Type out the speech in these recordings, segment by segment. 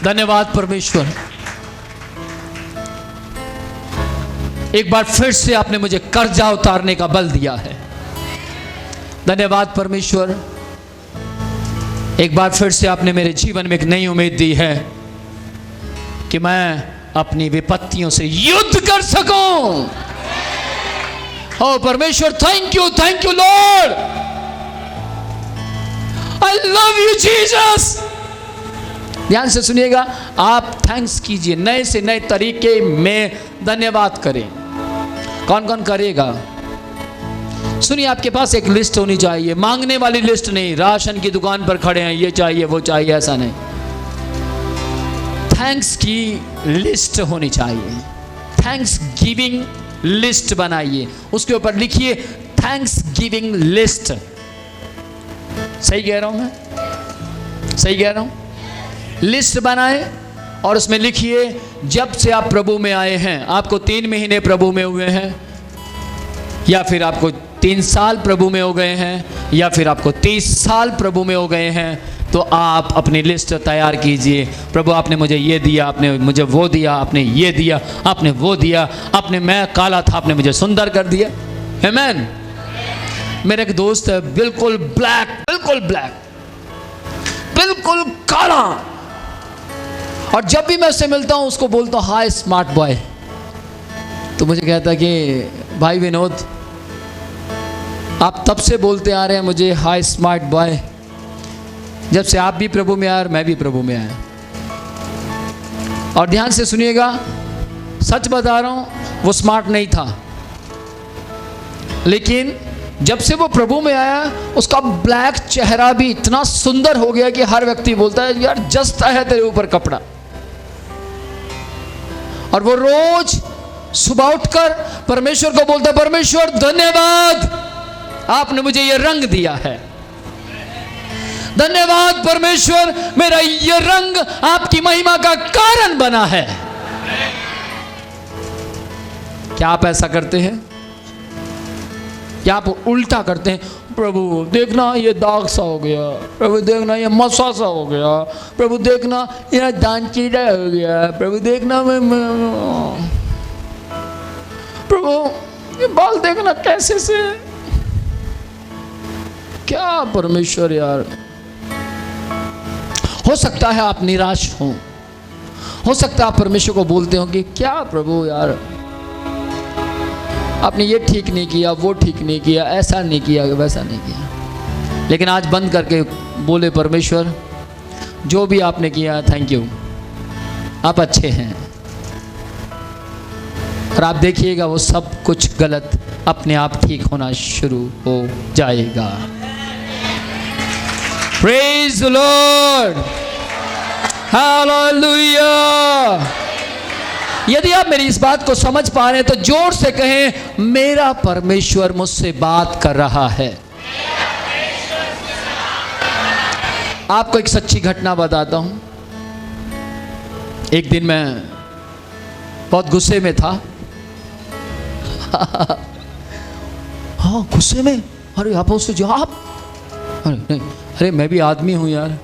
धन्यवाद परमेश्वर, एक बार फिर से आपने मुझे कर्जा उतारने का बल दिया है। धन्यवाद परमेश्वर, एक बार फिर से आपने मेरे जीवन में एक नई उम्मीद दी है कि मैं अपनी विपत्तियों से युद्ध कर सकूं। ओ परमेश्वर, thank you Lord, I love you Jesus. ध्यान से सुनिएगा, आप थैंक्स कीजिए, नए से नए तरीके में धन्यवाद करें। कौन कौन करेगा? सुनिए, आपके पास एक लिस्ट होनी चाहिए, मांगने वाली लिस्ट नहीं, राशन की दुकान पर खड़े हैं ये चाहिए वो चाहिए, ऐसा नहीं। थैंक्स की लिस्ट होनी चाहिए, थैंक्स गिविंग लिस्ट बनाइए, उसके ऊपर लिखिए थैंक्स गिविंग लिस्ट। सही कह रहा हूं मैं? सही कह रहा हूं? लिस्ट बनाएं और उसमें लिखिए जब से आप प्रभु में आए हैं, आपको 3 महीने प्रभु में हुए हैं, या फिर आपको 3 साल प्रभु में हो गए हैं, या फिर आपको 30 साल प्रभु में हो गए हैं, तो आप अपनी लिस्ट तैयार कीजिए। प्रभु आपने मुझे ये दिया, आपने मुझे वो दिया, आपने ये दिया, आपने वो दिया, आपने, मैं काला था आपने मुझे सुंदर कर दिया। आमीन। मेरा एक दोस्त है, बिल्कुल ब्लैक, बिल्कुल काला, और जब भी मैं उससे मिलता हूँ उसको बोलता हूँ हाय स्मार्ट बॉय, तो मुझे कहता है कि भाई विनोद, आप तब से बोलते आ रहे हैं मुझे हाय स्मार्ट बॉय, जब से आप भी प्रभु में आए और मैं भी प्रभु में आया। और ध्यान से सुनिएगा, सच बता रहा हूं, वो स्मार्ट नहीं था, लेकिन जब से वो प्रभु में आया उसका ब्लैक चेहरा भी इतना सुंदर हो गया कि हर व्यक्ति बोलता है यार जचता है तेरे ऊपर कपड़ा। और वो रोज सुबह उठकर परमेश्वर को बोलता, परमेश्वर धन्यवाद आपने मुझे ये रंग दिया है, धन्यवाद परमेश्वर मेरा ये रंग आपकी महिमा का कारण बना है। क्या आप ऐसा करते हैं? क्या आप उल्टा करते हैं? प्रभु देखना ये दाग सा हो गया, प्रभु देखना ये मसा सा हो गया, प्रभु देखना ये दांचीड़ा हो गया, प्रभु देखना मैं प्रभु ये बाल देखना कैसे से। क्या परमेश्वर यार, हो सकता है आप निराश हो सकता है आप परमेश्वर को बोलते हो कि क्या प्रभु यार आपने ये ठीक नहीं किया, वो ठीक नहीं किया, ऐसा नहीं किया, वैसा नहीं किया। लेकिन आज बंद करके बोले, परमेश्वर जो भी आपने किया थैंक यू, आप अच्छे हैं। और आप देखिएगा वो सब कुछ गलत अपने आप ठीक होना शुरू हो जाएगा। Praise the Lord, Hallelujah। यदि आप मेरी इस बात को समझ पा रहे हैं तो जोर से कहें, मेरा परमेश्वर मुझसे बात कर रहा है। आपको एक सच्ची घटना बताता हूं। एक दिन मैं बहुत गुस्से में था। हाँ गुस्से में, अरे आप उससे जवाब, अरे नहीं, अरे मैं भी आदमी हूं यार,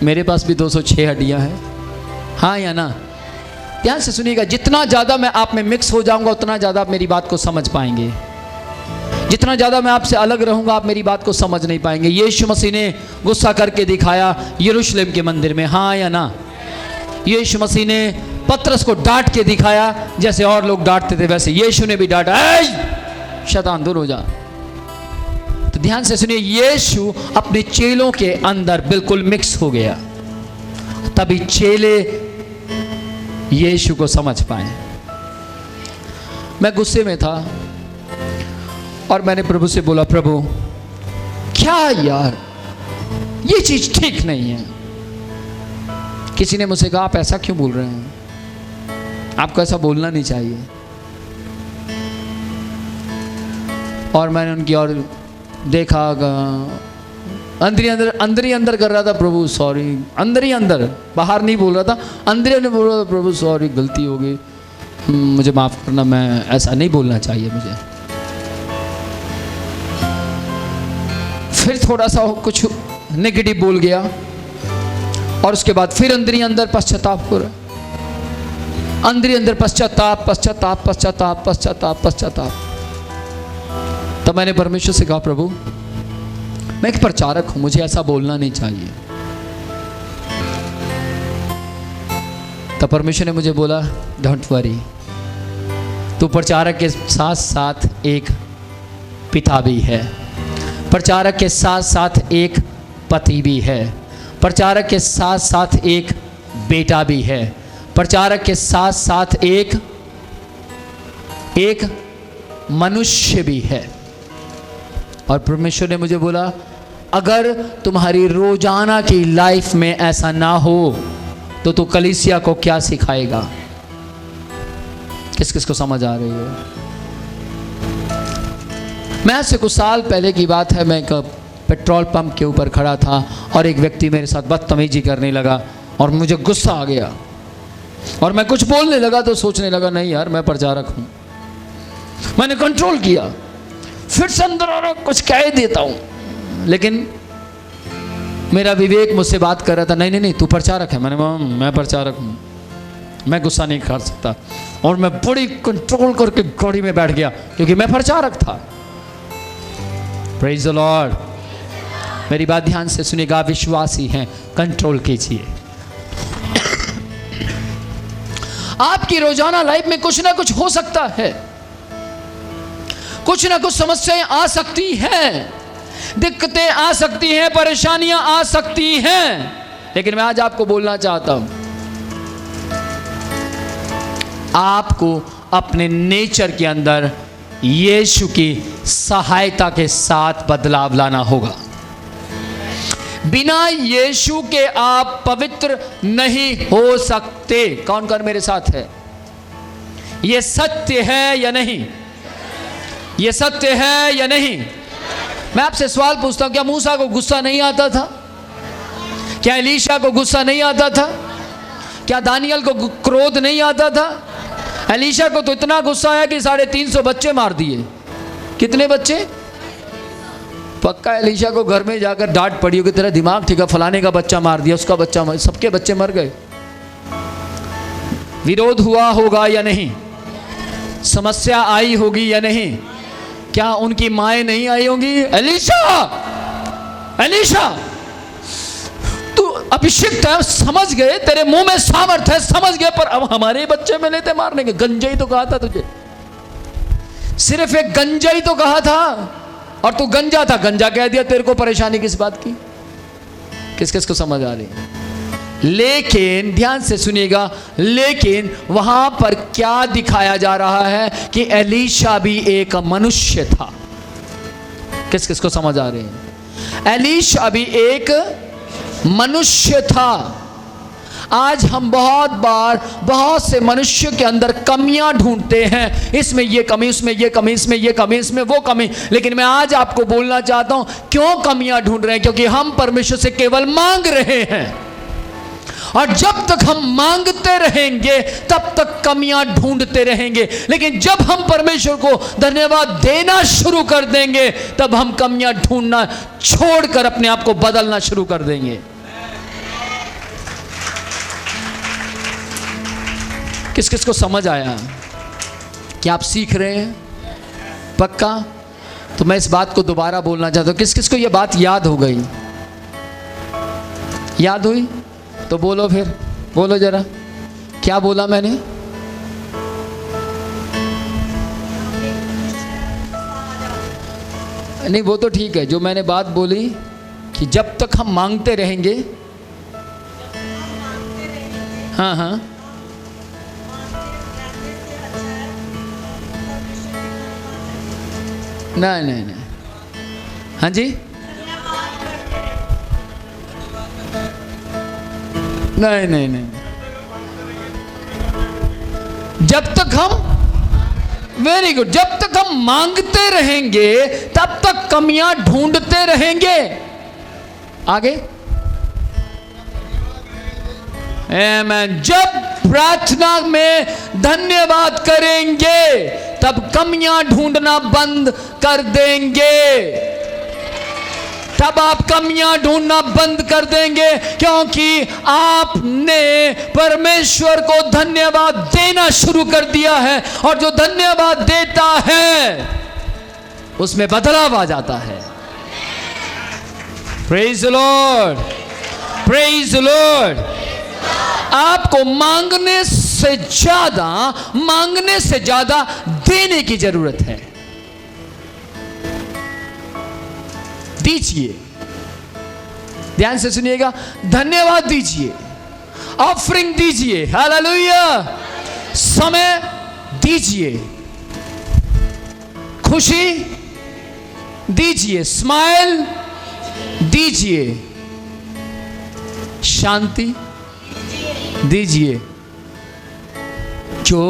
मेरे पास भी 206 हड्डियां हैं। हाँ या ना? ध्यान से सुनिएगा, जितना ज़्यादा मैं आप में मिक्स हो जाऊंगा उतना ज़्यादा आप मेरी बात को समझ पाएंगे। जितना ज़्यादा मैं आपसे अलग रहूंगा आप मेरी बात को समझ नहीं पाएंगे। यीशु मसीह ने गुस्सा करके दिखाया यरूशलेम के मंदिर में। हाँ या ना? यीशु मसीह ने पतरस को डांट के दिखाया, जैसे और लोग डांटते थे वैसे यीशु ने भी डांटा, शैतान दूर हो जा। तो ध्यान से सुनिए, यीशु अपने चेलों के अंदर बिल्कुल मिक्स हो गया, तभी चेले यीशु को समझ पाए। मैं गुस्से में था और मैंने प्रभु से बोला, प्रभु क्या यार ये चीज ठीक नहीं है। किसी ने मुझसे कहा आप ऐसा क्यों बोल रहे हैं, आपको ऐसा बोलना नहीं चाहिए। और मैंने उनकी ओर देखा, अंदर ही अंदर कर रहा था, प्रभु सॉरी, अंदर ही अंदर, बाहर नहीं बोल रहा था, अंदर ही अंदर बोल रहा था, प्रभु सॉरी गलती हो गई, मुझे माफ़ करना, मैं ऐसा नहीं बोलना चाहिए मुझे। फिर थोड़ा सा कुछ नेगेटिव बोल गया और उसके बाद फिर अंदर पश्चाताप हो रहा है, अंदर पश्चाताप पश्चाताप पश्चाताप पश्चाताप पश्चाताप। तब मैंने परमेश्वर से कहा, प्रभु मैं एक प्रचारक हूं, मुझे ऐसा बोलना नहीं चाहिए। तब परमेश्वर ने मुझे बोला, डोंट वरी, तू प्रचारक के साथ साथ एक पिता भी है, प्रचारक के साथ साथ एक पति भी है, प्रचारक के साथ साथ एक बेटा भी है, प्रचारक के साथ साथ एक मनुष्य भी है। और परमेश्वर ने मुझे बोला, अगर तुम्हारी रोजाना की लाइफ में ऐसा ना हो तो तू कलीसिया को क्या सिखाएगा। किस किस को समझ आ रही है? मैं से कुछ साल पहले की बात है, मैं एक पेट्रोल पंप के ऊपर खड़ा था और एक व्यक्ति मेरे साथ बदतमीजी करने लगा और मुझे गुस्सा आ गया और मैं कुछ बोलने लगा तो सोचने लगा, नहीं यार मैं प्रचारक हूं। मैंने कंट्रोल किया, फिर से अंदर आ रहा कुछ कह देता हूं, लेकिन मेरा विवेक मुझसे बात कर रहा था, नहीं नहीं नहीं तू प्रचारक है। मैं प्रचारक हूं, मैं गुस्सा नहीं कर सकता। और मैं बड़ी कंट्रोल करके गाड़ी में बैठ गया क्योंकि मैं प्रचारक था। Praise the Lord. मेरी बात ध्यान से सुनिएगा, विश्वासी हैं, कंट्रोल कीजिए। आपकी रोजाना लाइफ में कुछ ना कुछ हो सकता है, कुछ ना कुछ समस्याएं आ सकती हैं, दिक्कतें आ सकती हैं, परेशानियां आ सकती हैं, लेकिन मैं आज आपको बोलना चाहता हूं, आपको अपने नेचर के अंदर यीशु की सहायता के साथ बदलाव लाना होगा। बिना यीशु के आप पवित्र नहीं हो सकते। कौन कौन मेरे साथ है? यह सत्य है या नहीं? यह सत्य है या नहीं? मैं आपसे सवाल पूछता हूं, क्या मूसा को गुस्सा नहीं आता था? क्या एलीशा को गुस्सा नहीं आता था? क्या दानियल को क्रोध नहीं आता था? एलीशा को तो इतना गुस्सा आया कि 350 बच्चे मार दिए। कितने बच्चे? पक्का एलीशा को घर में जाकर डांट पड़ी होगी, तेरा दिमाग ठीक है, फलाने का बच्चा मार दिया, उसका बच्चा मार, सबके बच्चे मर गए। विरोध हुआ होगा या नहीं? समस्या आई होगी या नहीं? क्या उनकी माएँ नहीं आई होंगी? एलीशा तू अभिषिक्त है, समझ गए, तेरे मुंह में सामर्थ है, समझ गए, पर अब हमारे बच्चे में लेते मारने के। गंजा ही तो कहा था तुझे, सिर्फ एक गंजा ही तो कहा था और तू गंजा था, गंजा कह दिया। तेरे को परेशानी किस बात की? किस किस को समझ आ रही है? लेकिन ध्यान से सुनिएगा, लेकिन वहां पर क्या दिखाया जा रहा है कि एलीशा भी एक मनुष्य था। किस किस को समझ आ रही है? एलीशा भी एक मनुष्य था। आज हम बहुत बार बहुत से मनुष्य के अंदर कमियां ढूंढते हैं, इसमें ये कमी, उसमें ये कमी, इसमें ये कमी, इसमें वो कमी। लेकिन मैं आज आपको बोलना चाहता हूं, क्यों कमियां ढूंढ रहे हैं? क्योंकि हम परमेश्वर से केवल मांग रहे हैं, और जब तक हम मांगते रहेंगे तब तक कमियां ढूंढते रहेंगे। लेकिन जब हम परमेश्वर को धन्यवाद देना शुरू कर देंगे, तब हम कमियां ढूंढना छोड़कर अपने आप को बदलना शुरू कर देंगे। किस किस को समझ आया? क्या आप सीख रहे हैं? पक्का? तो मैं इस बात को दोबारा बोलना चाहता हूं। किस किस को यह बात याद हो गई? याद हुई? तो बोलो, फिर बोलो जरा, क्या बोला मैंने? नहीं वो तो ठीक है, जो मैंने बात बोली कि जब तक हम मांगते रहेंगे, हाँ हाँ, नहीं नहीं नहीं, हाँ जी, नहीं नहीं नहीं, जब तक हम, वेरी गुड, जब तक हम मांगते रहेंगे तब तक कमियां ढूंढते रहेंगे। आगे, आमीन। जब प्रार्थना में धन्यवाद करेंगे तब कमियां ढूंढना बंद कर देंगे। तब आप कमियां ढूंढना बंद कर देंगे, क्योंकि आपने परमेश्वर को धन्यवाद देना शुरू कर दिया है। और जो धन्यवाद देता है उसमें बदलाव आ जाता है। Praise the Lord, praise the Lord. आपको मांगने से ज्यादा देने की जरूरत है। दीजिए, ध्यान से सुनिएगा, धन्यवाद दीजिए, ऑफरिंग दीजिए, हालेलुया, समय दीजिए, खुशी दीजिए, स्माइल दीजिए, शांति दीजिए। जो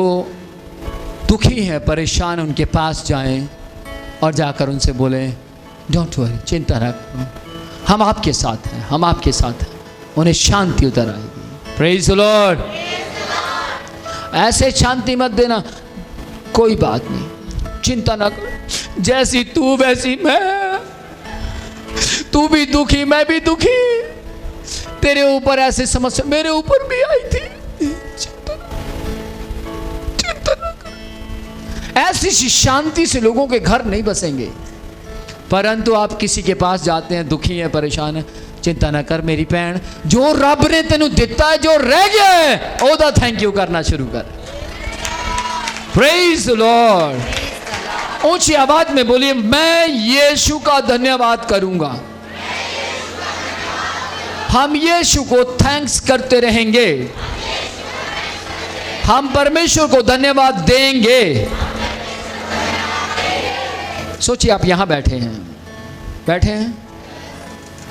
दुखी है, परेशान, उनके पास जाएं और जाकर उनसे बोलें, डोंट वरी, चिंता ना करो, हम आपके साथ हैं, हम आपके साथ हैं। उन्हें शांति उतर आएगी। Praise the Lord. ऐसे शांति मत देना, कोई बात नहीं, चिंता ना करो, जैसी तू वैसी मैं, तू भी दुखी मैं भी दुखी, तेरे ऊपर ऐसी समस्या मेरे ऊपर भी आई थी, चिंता ना करो। ऐसी शांति से लोगों के घर नहीं बसेंगे। परंतु आप किसी के पास जाते हैं, दुखी है, परेशान है, चिंता ना कर मेरी भैन, जो रब ने तेनू दिता है, जो रह गया है, ओदा थैंक यू करना शुरू कर। Praise the Lord. ऊंची आवाज में बोलिए, मैं यीशु का धन्यवाद करूंगा। हम यीशु को थैंक्स करते रहेंगे, हम परमेश्वर को धन्यवाद देंगे। सोचिए, आप यहां बैठे हैं,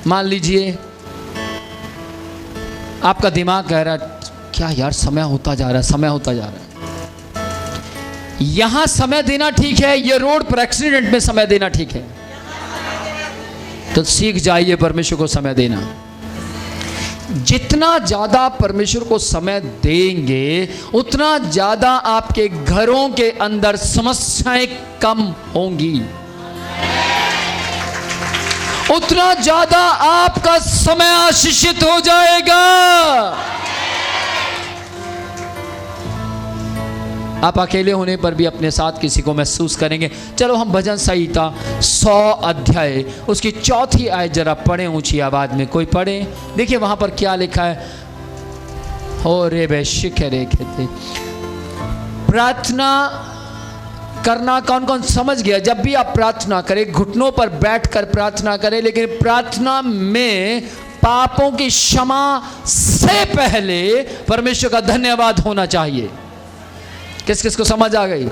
मान लीजिए आपका दिमाग कह रहा है, क्या यार समय होता जा रहा है। यहां समय देना ठीक है, ये रोड पर एक्सीडेंट में समय देना ठीक है, तो सीख जाइए परमेश्वर को समय देना। जितना ज्यादा परमेश्वर को समय देंगे, उतना ज्यादा आपके घरों के अंदर समस्याएं कम होंगी, उतना ज्यादा आपका समय आशीषित हो जाएगा। आप अकेले होने पर भी अपने साथ किसी को महसूस करेंगे। चलो हम भजन संहिता 100 अध्याय उसकी 4थी आयत जरा पढ़े ऊंची आवाज में। कोई पढ़े, देखिए वहां पर क्या लिखा है। हो रे वैश्विक रे कहते प्रार्थना करना कौन कौन समझ गया। जब भी आप प्रार्थना करें, घुटनों पर बैठकर प्रार्थना करें, लेकिन प्रार्थना में पापों की क्षमा से पहले परमेश्वर का धन्यवाद होना चाहिए। किस किस को समझ आ गई?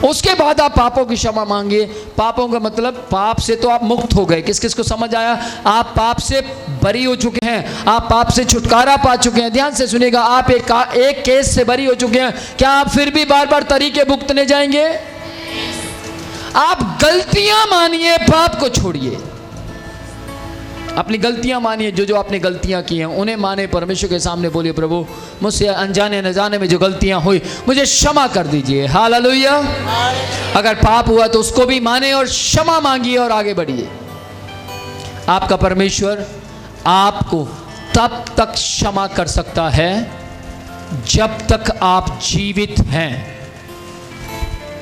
उसके बाद आप पापों की क्षमा मांगिए। पापों का मतलब पाप से तो आप मुक्त हो गए। किस किस को समझ आया? आप पाप से बरी हो चुके हैं, आप पाप से छुटकारा पा चुके हैं। ध्यान से सुनिएगा, आप एक केस से बरी हो चुके हैं। क्या आप फिर भी बार बार तरीके भुगतने जाएंगे? आप गलतियां मानिए, पाप को छोड़िए। अपनी गलतियां मानिए, जो आपने गलतियां की हैं उन्हें माने। परमेश्वर के सामने बोलिए, प्रभु मुझसे अनजाने न जाने में जो गलतियां हुई मुझे क्षमा कर दीजिए। हालेलुया। अगर पाप हुआ तो उसको भी माने और क्षमा मांगिए और आगे बढ़िए। आपका परमेश्वर आपको तब तक क्षमा कर सकता है जब तक आप जीवित हैं।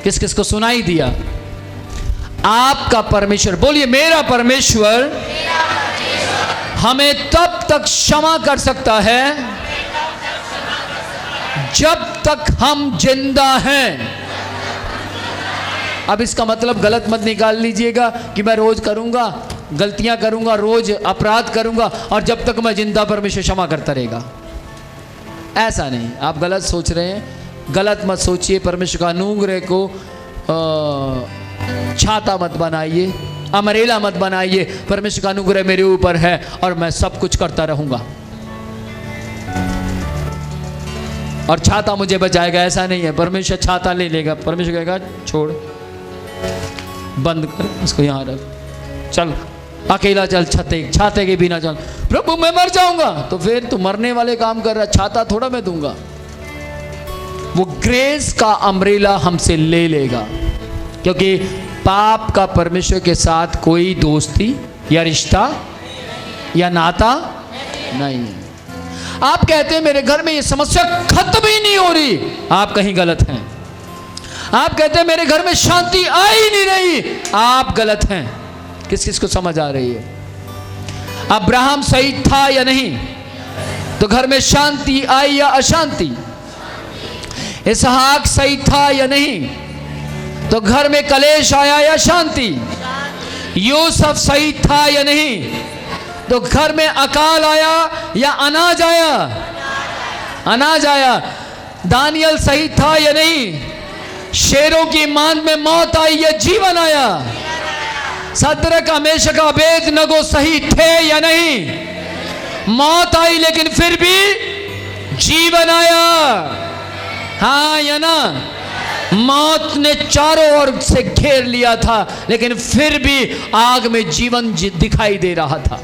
किस किस को सुनाई दिया? आपका परमेश्वर, बोलिए मेरा परमेश्वर हमें तब तक क्षमा कर सकता है जब तक हम जिंदा हैं। अब इसका मतलब गलत मत निकाल लीजिएगा कि मैं रोज करूंगा, गलतियां करूंगा, रोज अपराध करूंगा और जब तक मैं जिंदा परमेश्वर क्षमा करता रहेगा। ऐसा नहीं, आप गलत सोच रहे हैं। गलत मत सोचिए। परमेश्वर का अनुग्रह को छाता मत बनाइए, अमरेला मत बनाइए। परमेश्वर का अनुग्रह मेरे ऊपर है और मैं सब कुछ करता रहूंगा और छाता मुझे बचाएगा, ऐसा नहीं है। परमेश्वर छाता ले लेगा। परमेश्वर कहेगा छोड़, बंद कर इसको, यहां रख, चल अकेला चल, छाते के बिना चल। प्रभु मैं मर जाऊंगा, तो फिर तू मरने वाले काम कर रहा, छाता थोड़ा मैं दूंगा। वो ग्रेस का अमरेला हमसे ले लेगा, क्योंकि पाप का परमेश्वर के साथ कोई दोस्ती या रिश्ता या नाता नहीं है। आप कहते हैं मेरे घर में ये समस्या खत्म ही नहीं हो रही, आप कहीं गलत हैं। आप कहते हैं मेरे घर में शांति आ ही नहीं रही, आप गलत हैं। किस किस को समझ आ रही है? अब्राहम सही था या नहीं? तो घर में शांति आई या अशांति? इसहाक सही था या नहीं? तो घर में कलेश आया या शांति? यूसुफ सही था या नहीं? तो घर में अकाल आया या अनाज आया? अनाज आया। दानियल सही था या नहीं? शेरों की मान में मौत आई या जीवन आया? सदरक मेशक अबेदनगो सही थे या नहीं? मौत आई लेकिन फिर भी जीवन आया, हाँ या ना? मौत ने चारों ओर से घेर लिया था लेकिन फिर भी आग में जीवन दिखाई दे रहा था।